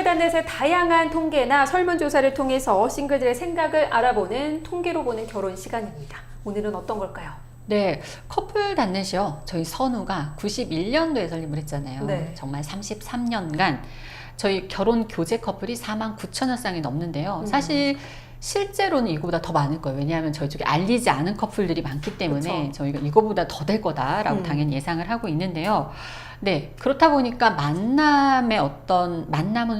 인터넷의 다양한 통계나 설문조사를 통해서 싱글들의 생각을 알아보는 통계로 보는 결혼 시간입니다. 오늘은 어떤 걸까요? 네, 커플닷넷이요. 저희 선우가 91년도에 설립을 했잖아요. 네. 정말 33년간 저희 결혼 교제 커플이 49,000여 쌍이 넘는데요. 사실 실제로는 이거보다 더 많을 거예요. 왜냐하면 저희 쪽에 알리지 않은 커플들이 많기 때문에 그쵸. 저희가 이거보다 더 될 거다라고 당연히 예상을 하고 있는데요. 네, 그렇다 보니까 만남은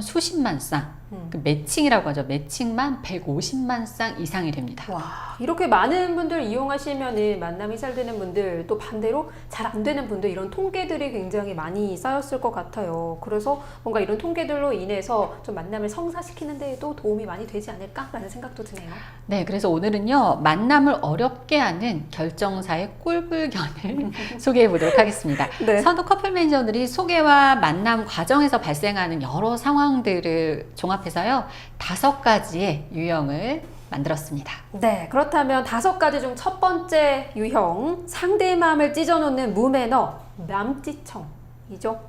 수십만 쌍, 그 매칭이라고 하죠. 매칭만 150만 쌍 이상이 됩니다. 와, 이렇게 많은 분들 이용하시면은 만남이 잘 되는 분들, 또 반대로 잘 안 되는 분들, 이런 통계들이 굉장히 많이 쌓였을 것 같아요. 그래서 뭔가 이런 통계들로 인해서 좀 만남을 성사시키는 데에도 도움이 많이 되지 않을까라는 생각도 드네요. 네, 그래서 오늘은요, 만남을 어렵게 하는 결정사의 꼴불견을 소개해 보도록 하겠습니다. 네. 선두 커플 매니저들이 소개와 만남 과정에서 발생하는 여러 상황들을 종합해서요, 5가지의 유형을 만들었습니다. 네, 그렇다면 5가지 중 첫 번째 유형, 상대의 마음을 찢어놓는 무매너, 남지청이죠.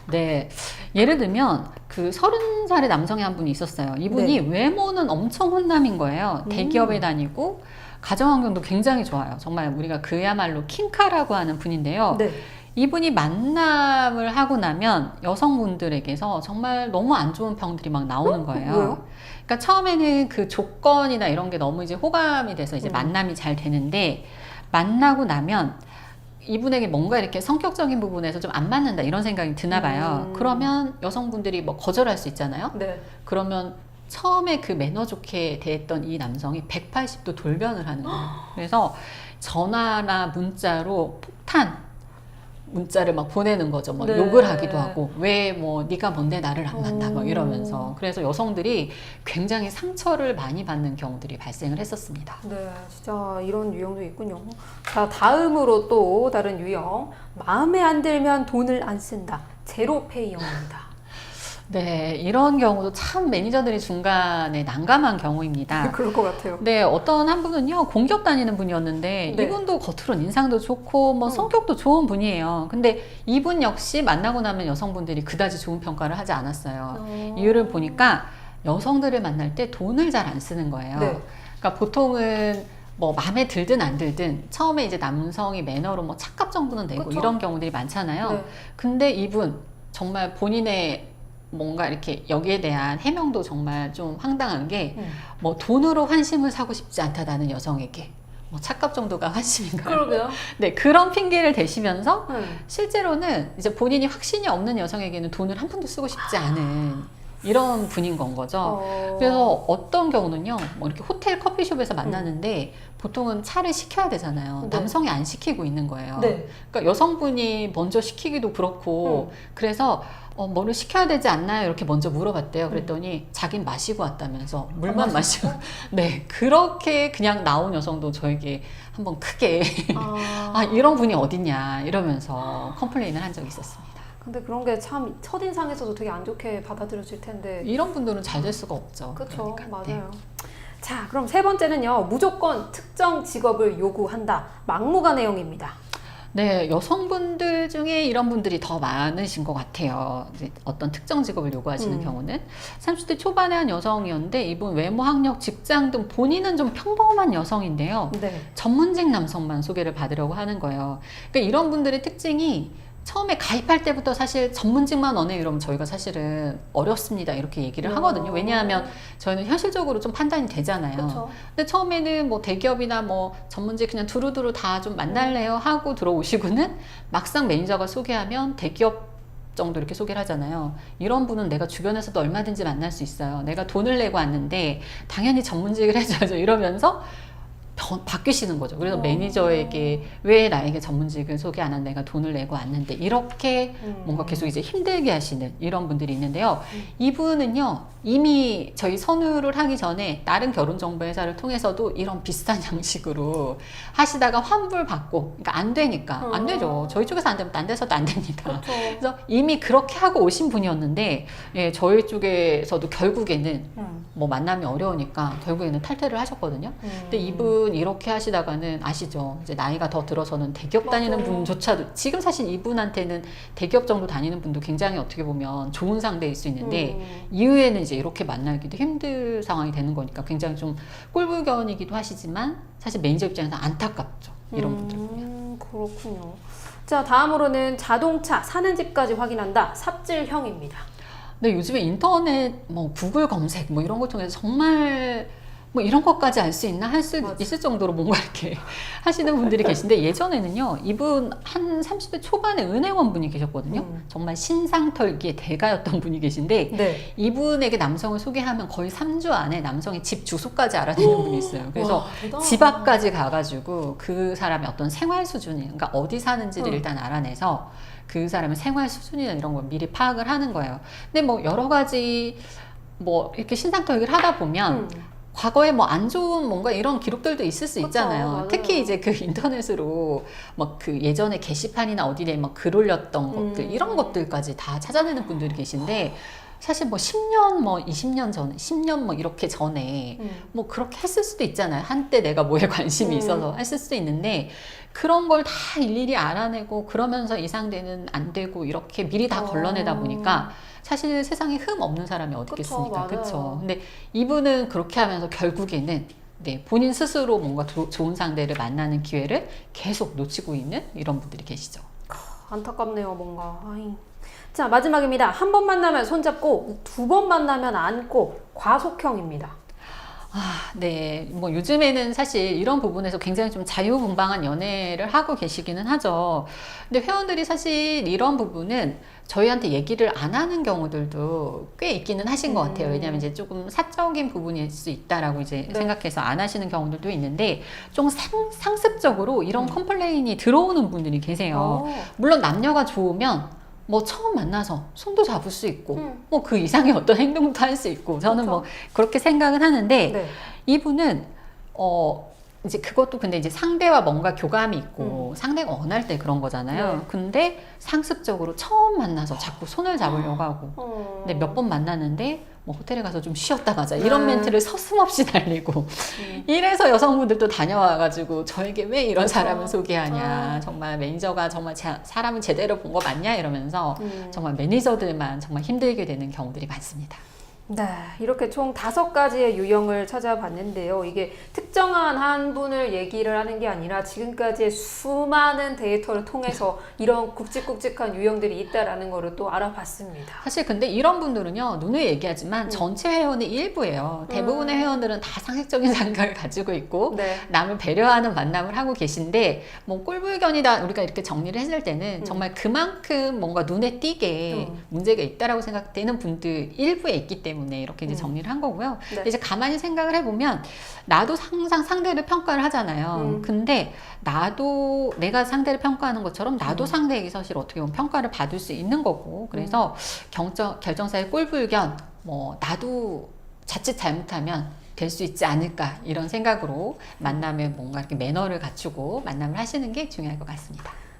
네, 예를 들면 그 30살의 남성이 한 분이 있었어요. 이분이 외모는 엄청 훈남인 거예요. 대기업에 다니고 가정환경도 굉장히 좋아요. 정말 우리가 그야말로 킹카라고 하는 분인데요. 네. 이분이 만남을 하고 나면 여성분들에게서 정말 너무 안 좋은 평들이 막 나오는 거예요. 왜요? 그러니까 처음에는 그 조건이나 이런 게 너무 이제 호감이 돼서 이제 만남이 잘 되는데, 만나고 나면 이분에게 뭔가 이렇게 성격적인 부분에서 좀 안 맞는다 이런 생각이 드나 봐요. 그러면 여성분들이 뭐 거절할 수 있잖아요. 네. 그러면 처음에 그 매너 좋게 대했던 이 남성이 180도 돌변을 하는 거예요. 그래서 전화나 문자로 폭탄 문자를 막 보내는 거죠. 막 네. 욕을 하기도 하고, 왜 뭐 네가 뭔데 나를 안 만나 막 이러면서. 그래서 여성들이 굉장히 상처를 많이 받는 경우들이 발생을 했었습니다. 네, 진짜 이런 유형도 있군요. 자, 다음으로 또 다른 유형, 마음에 안 들면 돈을 안 쓴다. 제로페이형입니다. 네, 이런 경우도 참 매니저들이 중간에 난감한 경우입니다. 그럴 것 같아요. 네, 어떤 한 분은요, 공기업 다니는 분이었는데, 네. 이분도 겉으로는 인상도 좋고, 뭐, 성격도 좋은 분이에요. 근데 이분 역시 만나고 나면 여성분들이 그다지 좋은 평가를 하지 않았어요. 이유를 보니까 여성들을 만날 때 돈을 잘 안 쓰는 거예요. 네. 그러니까 보통은 뭐, 마음에 들든 안 들든, 처음에 이제 남성이 매너로 뭐, 착값 정도는 내고 그쵸. 이런 경우들이 많잖아요. 네. 근데 이분, 정말 본인의 뭔가 이렇게 여기에 대한 해명도 정말 좀 황당한 게, 뭐 돈으로 환심을 사고 싶지 않다 나는 여성에게, 뭐 착각 정도가 환심인가요? 그러게요. 네, 그런 핑계를 대시면서 네. 실제로는 이제 본인이 확신이 없는 여성에게는 돈을 한 푼도 쓰고 싶지 않은 이런 분인 건 거죠. 그래서 어떤 경우는요, 뭐 이렇게 호텔 커피숍에서 만나는데 보통은 차를 시켜야 되잖아요. 네. 남성이 안 시키고 있는 거예요. 네. 그러니까 여성분이 먼저 시키기도 그렇고, 그래서 뭐를 시켜야 되지 않나요? 이렇게 먼저 물어봤대요. 그랬더니 자긴 마시고 왔다면서 물만 마시고. 네, 그렇게 그냥 나온 여성도 저에게 한번 크게 아, 이런 분이 어딨냐 이러면서 컴플레인을 한 적이 있었습니다. 근데 그런 게 참 첫인상에서도 되게 안 좋게 받아들여질 텐데. 이런 분들은 잘 될 수가 없죠. 그렇죠. 그러니까. 맞아요. 네. 자, 그럼 세 번째는요. 무조건 특정 직업을 요구한다. 막무가내형입니다. 네, 여성분들 중에 이런 분들이 더 많으신 것 같아요. 이제 어떤 특정 직업을 요구하시는 경우는 30대 초반의 한 여성이었는데, 이분 외모, 학력, 직장 등 본인은 좀 평범한 여성인데요. 네. 전문직 남성만 소개를 받으려고 하는 거예요. 그러니까 이런 분들의 특징이, 처음에 가입할 때부터 사실 전문직만 원해 이러면 저희가 사실은 어렵습니다 이렇게 얘기를 하거든요. 왜냐하면 저희는 현실적으로 좀 판단이 되잖아요. 그쵸. 근데 처음에는 뭐 대기업이나 뭐 전문직 그냥 두루두루 다 좀 만날래요 하고 들어오시고는 막상 매니저가 소개하면 대기업 정도 이렇게 소개를 하잖아요. 이런 분은 내가 주변에서도 얼마든지 만날 수 있어요. 내가 돈을 내고 왔는데 당연히 전문직을 해줘야죠 이러면서 바뀌시는 거죠. 그래서 매니저에게 왜 나에게 전문직을 소개 안 한 내가 돈을 내고 왔는데, 이렇게 뭔가 계속 이제 힘들게 하시는 이런 분들이 있는데요. 이분은요, 이미 저희 선우를 하기 전에 다른 결혼정보회사를 통해서도 이런 비슷한 양식으로 하시다가 환불받고, 그러니까 안 되니까 안 되죠. 저희 쪽에서 안 되면 딴 데서도 안 됩니다. 그렇죠. 그래서 이미 그렇게 하고 오신 분이었는데, 예, 저희 쪽에서도 결국에는 뭐 만남이 어려우니까 결국에는 탈퇴를 하셨거든요. 근데 이분 이렇게 하시다가는 아시죠? 이제 나이가 더 들어서는 대기업 다니는 맞아요. 분조차도, 지금 사실 이분한테는 대기업 정도 다니는 분도 굉장히 어떻게 보면 좋은 상대일 수 있는데 이후에는 이제 이렇게 만나기도 힘들 상황이 되는 거니까 굉장히 좀 꼴불견이기도 하시지만 사실 매니저 입장에서 안타깝죠. 이런 분들 보면. 그렇군요. 자, 다음으로는 자동차 사는 집까지 확인한다. 삽질형입니다. 근데 요즘에 인터넷 뭐 구글 검색 뭐 이런 거 통해서 정말 뭐 이런 것까지 알 수 있나 할 수 있을 정도로 뭔가 이렇게 하시는 분들이 계신데, 예전에는요 이분 한 30대 초반에 은행원 분이 계셨거든요. 정말 신상털기의 대가였던 분이 계신데, 네. 이분에게 남성을 소개하면 거의 3주 안에 남성의 집 주소까지 알아내는 분이 있어요. 그래서 와, 대단하다. 집 앞까지 가가지고 그 사람의 어떤 생활 수준이, 그러니까 어디 사는지를 일단 알아내서 그 사람의 생활 수준이나 이런 걸 미리 파악을 하는 거예요. 근데 뭐 여러 가지 뭐 이렇게 신상털기를 하다 보면 과거에 뭐 안 좋은 뭔가 이런 기록들도 있을 수 그쵸, 있잖아요. 맞아요. 특히 이제 그 인터넷으로 막 그 예전에 게시판이나 어디에 막 글 올렸던 것들, 이런 것들까지 다 찾아내는 분들이 계신데, 사실 뭐 10년 뭐 20년 전에 10년 뭐 이렇게 전에 뭐 그렇게 했을 수도 있잖아요. 한때 내가 뭐에 관심이 있어서 했을 수도 있는데, 그런 걸 다 일일이 알아내고 그러면서 이 상대는 안 되고 이렇게 미리 다 걸러내다 보니까 사실 세상에 흠 없는 사람이 어디 그쵸, 있겠습니까? 맞아요. 그렇죠. 근데 이분은 그렇게 하면서 결국에는 네, 본인 스스로 뭔가 좋은 상대를 만나는 기회를 계속 놓치고 있는 이런 분들이 계시죠. 안타깝네요, 뭔가. 아이. 자, 마지막입니다. 한 번 만나면 손잡고, 두 번 만나면 안고, 과속형입니다. 아, 네. 뭐 요즘에는 사실 이런 부분에서 굉장히 좀 자유분방한 연애를 하고 계시기는 하죠. 근데 회원들이 사실 이런 부분은 저희한테 얘기를 안 하는 경우들도 꽤 있기는 하신 것 같아요. 왜냐하면 이제 조금 사적인 부분일 수 있다라고 이제 생각해서 안 하시는 경우들도 있는데, 좀 상습적으로 이런 컴플레인이 들어오는 분들이 계세요. 물론 남녀가 좋으면 뭐 처음 만나서 손도 잡을 수 있고 뭐 그 이상의 어떤 행동도 할 수 있고, 저는 그쵸. 뭐 그렇게 생각은 하는데, 네. 이분은 이제 그것도 근데 이제 상대와 뭔가 교감이 있고 상대가 원할 때 그런 거잖아요. 네. 근데 상습적으로 처음 만나서 자꾸 손을 잡으려고 하고, 근데 몇 번 만났는데 뭐 호텔에 가서 좀 쉬었다 가자 이런 멘트를 서슴없이 날리고 이래서 여성분들도 다녀와가지고 저에게 왜 이런 사람을 소개하냐, 정말 매니저가 정말 사람을 제대로 본 거 맞냐 이러면서 정말 매니저들만 정말 힘들게 되는 경우들이 많습니다. 네, 이렇게 총 5가지의 유형을 찾아봤는데요. 이게 특정한 한 분을 얘기를 하는 게 아니라 지금까지의 수많은 데이터를 통해서 이런 굵직굵직한 유형들이 있다라는 거를 또 알아봤습니다. 사실 근데 이런 분들은요, 누누이 얘기하지만 전체 회원의 일부예요. 대부분의 회원들은 다 상식적인 생각을 가지고 있고 네. 남을 배려하는 만남을 하고 계신데, 뭐 꼴불견이다 우리가 이렇게 정리를 했을 때는 정말 그만큼 뭔가 눈에 띄게 문제가 있다라고 생각되는 분들 일부에 있기 때문에 이렇게 이제 정리를 한 거고요. 네. 이제 가만히 생각을 해보면 나도 항상 상대를 평가를 하잖아요. 근데 나도 내가 상대를 평가하는 것처럼 나도 상대에게 사실 어떻게 보면 평가를 받을 수 있는 거고, 그래서 결정사의 꼴불견, 뭐 나도 자칫 잘못하면 될 수 있지 않을까, 이런 생각으로 만남에 뭔가 이렇게 매너를 갖추고 만남을 하시는 게 중요할 것 같습니다.